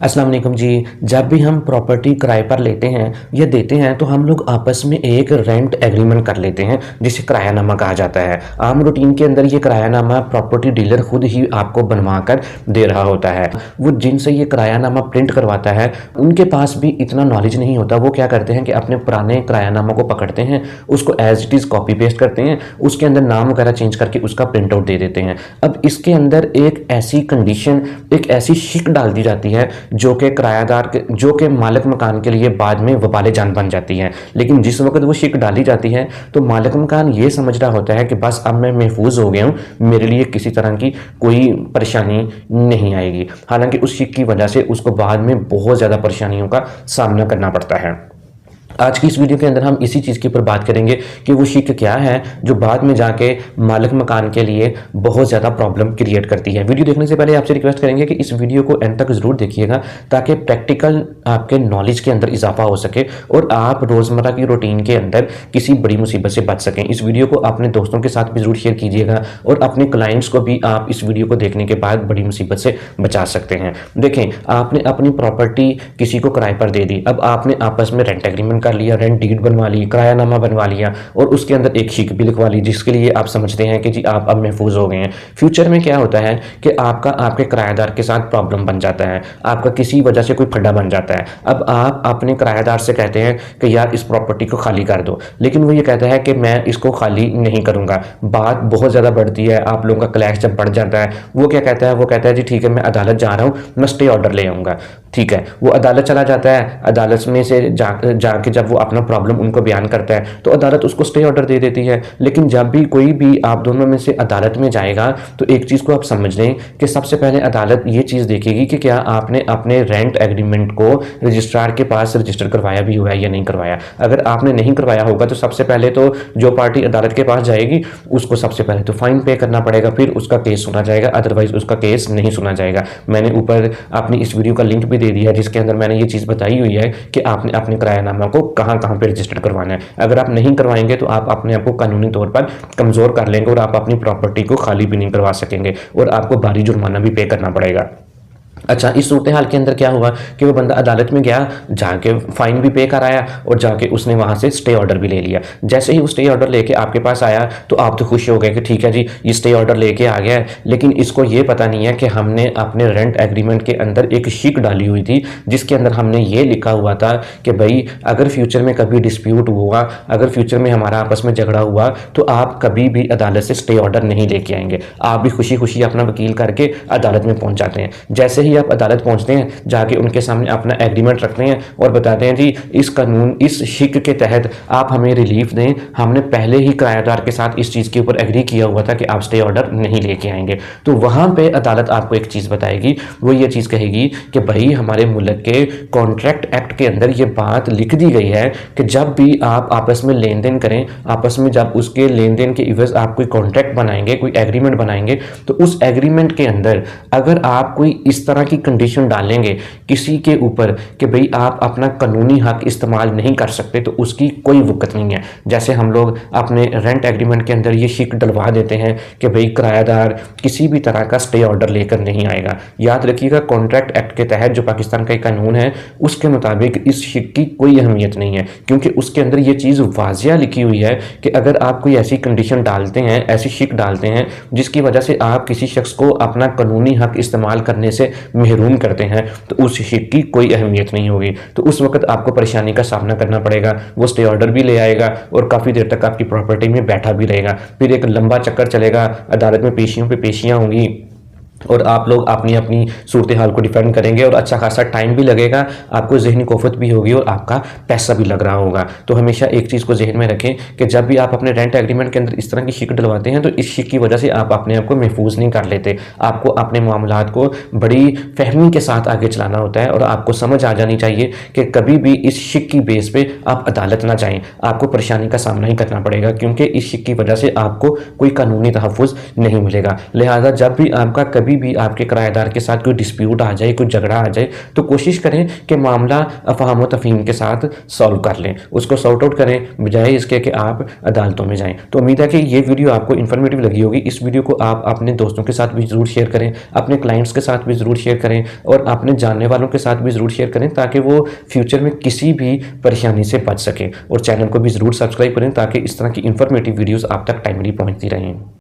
अस्सलाम वालेकुम जी। जब भी हम प्रॉपर्टी किराए पर लेते हैं या देते हैं तो हम लोग आपस में एक रेंट एग्रीमेंट कर लेते हैं जिसे किरायानामा कहा जाता है। आम रूटीन के अंदर ये किरायानामा प्रॉपर्टी डीलर खुद ही आपको बनवा कर दे रहा होता है। वो जिनसे ये किरायानामा प्रिंट करवाता है उनके पास भी इतना नॉलेज नहीं होता। वो क्या करते हैं कि अपने पुराने किरायानामा को पकड़ते हैं, उसको as it is copy paste करते हैं, उसके अंदर नाम वगैरह चेंज करके उसका प्रिंट आउट दे देते हैं। अब इसके अंदर एक ऐसी कंडीशन, एक ऐसी शिक डाल दी जाती है जो कि किरायादार के, जो कि मालिक मकान के लिए बाद में वबाले जान बन जाती है। लेकिन जिस वक्त वो शिक डाली जाती है तो मालिक मकान ये समझ रहा होता है कि बस अब मैं महफूज हो गया हूँ, मेरे लिए किसी तरह की कोई परेशानी नहीं आएगी। हालांकि उस शिक की वजह से उसको बाद में बहुत ज़्यादा परेशानियों का सामना करना पड़ता है। आज की इस वीडियो के अंदर हम इसी चीज़ के ऊपर बात करेंगे कि वो शिक क्या है जो बाद में जाके मालिक मकान के लिए बहुत ज़्यादा प्रॉब्लम क्रिएट करती है। वीडियो देखने से पहले आपसे रिक्वेस्ट करेंगे कि इस वीडियो को एंड तक ज़रूर देखिएगा ताकि प्रैक्टिकल आपके नॉलेज के अंदर इजाफा हो सके और आप रोज़मर्रा की रूटीन के अंदर किसी बड़ी मुसीबत से बच सकें। इस वीडियो को अपने दोस्तों के साथ भी ज़रूर शेयर कीजिएगा और अपने क्लाइंट्स को भी आप इस वीडियो को देखने के बाद बड़ी मुसीबत से बचा सकते हैं। देखें, आपने अपनी प्रॉपर्टी किसी को किराए पर दे दी, अब आपने आपस में रेंट एग्रीमेंट कर लिया, रेंट डीड बनवा ली, किरायानामा बनवा लिया और उसके अंदर एक शिक भी लिखवा ली जिसके लिए आप समझते हैं कि जी आप अब महफूज हो गए हैं। फ्यूचर में क्या होता है कि आपका आपके किराएदार के साथ प्रॉब्लम बन जाता है, आपका किसी वजह से कोई फड्डा बन जाता है। अब आप अपने किराएदार से कहते हैं कि यार इस प्रॉपर्टी को खाली कर दो, लेकिन वो ये कहता है कि मैं इसको खाली नहीं करूंगा। बात बहुत ज़्यादा बढ़ती है, आप लोगों का क्लैश जब बढ़ जाता है, वो क्या कहता है, वो कहता है जी ठीक है मैं अदालत जा रहा हूँ, मैं स्टे ऑर्डर ले आऊँगा। ठीक है, वो अदालत चला जाता है, अदालत में से जाके जब वो अपना प्रॉब्लम उनको बयान करता है तो अदालत उसको स्टे ऑर्डर दे देती है। लेकिन जब भी कोई भी आप दोनों में से अदालत में जाएगा तो एक चीज़ को आप समझ लें कि सबसे पहले अदालत ये चीज़ देखेगी कि क्या आपने अपने रेंट एग्रीमेंट को रजिस्ट्रार के पास रजिस्टर करवाया भी हुआ है या नहीं करवाया। अगर आपने नहीं करवाया होगा तो सबसे पहले तो जो पार्टी अदालत के पास जाएगी उसको सबसे पहले तो फाइन पे करना पड़ेगा, फिर उसका केस सुना जाएगा, अदरवाइज उसका केस नहीं सुना जाएगा। मैंने ऊपर अपनी इस वीडियो का लिंक भी दे दिया है जिसके अंदर मैंने ये चीज़ बताई हुई है कि आपने अपने किरायानामा को कहाँ कहाँ पे रजिस्टर करवाना है। अगर आप नहीं करवाएंगे तो आप अपने आप को कानूनी तौर पर कमज़ोर कर लेंगे और आप अपनी प्रॉपर्टी को खाली भी नहीं करवा सकेंगे और आपको भारी जुर्माना भी पे करना पड़ेगा। अच्छा, इस सूरत हाल के अंदर क्या हुआ कि वो बंदा अदालत में गया, जाके फाइन भी पे कराया और जाके उसने वहाँ से स्टे ऑर्डर भी ले लिया। जैसे ही वो स्टे ऑर्डर लेके आपके पास आया तो आप तो खुश हो गए कि ठीक है जी ये स्टे ऑर्डर लेके आ गया है, लेकिन इसको ये पता नहीं है कि हमने अपने रेंट एग्रीमेंट के अंदर एक शिक डाली हुई थी जिसके अंदर हमने ये लिखा हुआ था कि भाई अगर फ्यूचर में कभी डिस्प्यूट हुआ, अगर फ्यूचर में हमारा आपस में झगड़ा हुआ तो आप कभी भी अदालत से स्टे ऑर्डर नहीं लेके आएंगे। आप भी खुशी खुशी अपना वकील करके अदालत में पहुँच जाते हैं। जैसे ही आप अदालत पहुंचते हैं, जाके उनके सामने अपना एग्रीमेंट रखते हैं और बताते हैं जी इस कानून, इस शिक के तहत आप हमें रिलीफ दें, हमने पहले ही किराएदार के साथ इस चीज़ के ऊपर एग्री किया हुआ था कि आप स्टे ऑर्डर नहीं लेके आएंगे। तो वहाँ पे अदालत आपको एक चीज़ बताएगी, वो ये चीज़ कहेगी कि भाई हमारे मुल्क के कॉन्ट्रैक्ट एक्ट के अंदर ये बात लिख दी गई है कि जब भी आप आपस में लेन देन करें, आपस में जब उसके लेन देन के इवज़ आप कोई कॉन्ट्रैक्ट बनाएंगे, कोई एग्रीमेंट बनाएंगे, तो उस एग्रीमेंट के अंदर अगर आप कोई इस तरह की कंडीशन डालेंगे किसी के ऊपर कि भाई आप अपना कानूनी हक इस्तेमाल नहीं कर सकते तो उसकी कोई वक़्त नहीं है। जैसे हम लोग अपने रेंट एग्रीमेंट के अंदर ये शिक डलवा देते हैं कि भाई किरायादार किसी भी तरह का स्टे ऑर्डर लेकर नहीं आएगा। याद रखिएगा, कॉन्ट्रैक्ट एक्ट के तहत जो पाकिस्तान का कानून है उसके मुताबिक इस शिक की कोई अहमियत नहीं है, क्योंकि उसके अंदर ये चीज़ वाज़िया लिखी हुई है कि अगर आप कोई ऐसी कंडीशन डालते हैं, ऐसी शिक डालते हैं जिसकी वजह से आप किसी शख्स को अपना कानूनी हक इस्तेमाल करने से महरूम करते हैं तो उस शिक की कोई अहमियत नहीं होगी। तो उस वक्त आपको परेशानी का सामना करना पड़ेगा। वो स्टे ऑर्डर भी ले आएगा और काफ़ी देर तक आपकी प्रॉपर्टी में बैठा भी रहेगा, फिर एक लंबा चक्कर चलेगा, अदालत में पेशियों पे पेशियाँ होंगी और आप लोग अपनी अपनी सूरत हाल को डिफेंड करेंगे और अच्छा खासा टाइम भी लगेगा, आपको ज़हनी कोफत भी होगी और आपका पैसा भी लग रहा होगा। तो हमेशा एक चीज़ को जहन में रखें कि जब भी आप अपने रेंट एग्रीमेंट के अंदर इस तरह की शिक डलवाते हैं तो इस शिक की वजह से आप अपने आप को महफूज नहीं कर लेते। आपको अपने मामलात को बड़ी फहमी के साथ आगे चलाना होता है और आपको समझ आ जानी चाहिए कि कभी भी इस शिक की बेस पे आप अदालत ना जाएं, आपको परेशानी का सामना ही करना पड़ेगा, क्योंकि इस शिक की वजह से आपको कोई कानूनी तहफ़्फ़ुज़ नहीं मिलेगा। लिहाजा जब भी आपका कभी कभी भी आपके किराएदार के साथ कोई डिस्प्यूट आ जाए, कोई झगड़ा आ जाए, तो कोशिश करें कि मामला अफ़हाम तफ़हीम के साथ सॉल्व कर लें, उसको सॉर्ट आउट करें, बजाय इसके कि आप अदालतों में जाएँ। तो उम्मीद है कि ये वीडियो आपको इन्फॉर्मेटिव लगी होगी। इस वीडियो को आप अपने दोस्तों के साथ भी ज़रूर शेयर करें, अपने क्लाइंट्स के साथ भी ज़रूर शेयर करें और अपने जानने वालों के साथ भी ज़रूर शेयर करें, ताकि वो फ्यूचर में किसी भी परेशानी से बच सकें। और चैनल को भी ज़रूर सब्सक्राइब करें ताकि इस तरह की इन्फॉर्मेटिव वीडियोज़ आप तक टाइमली पहुँचती रहें।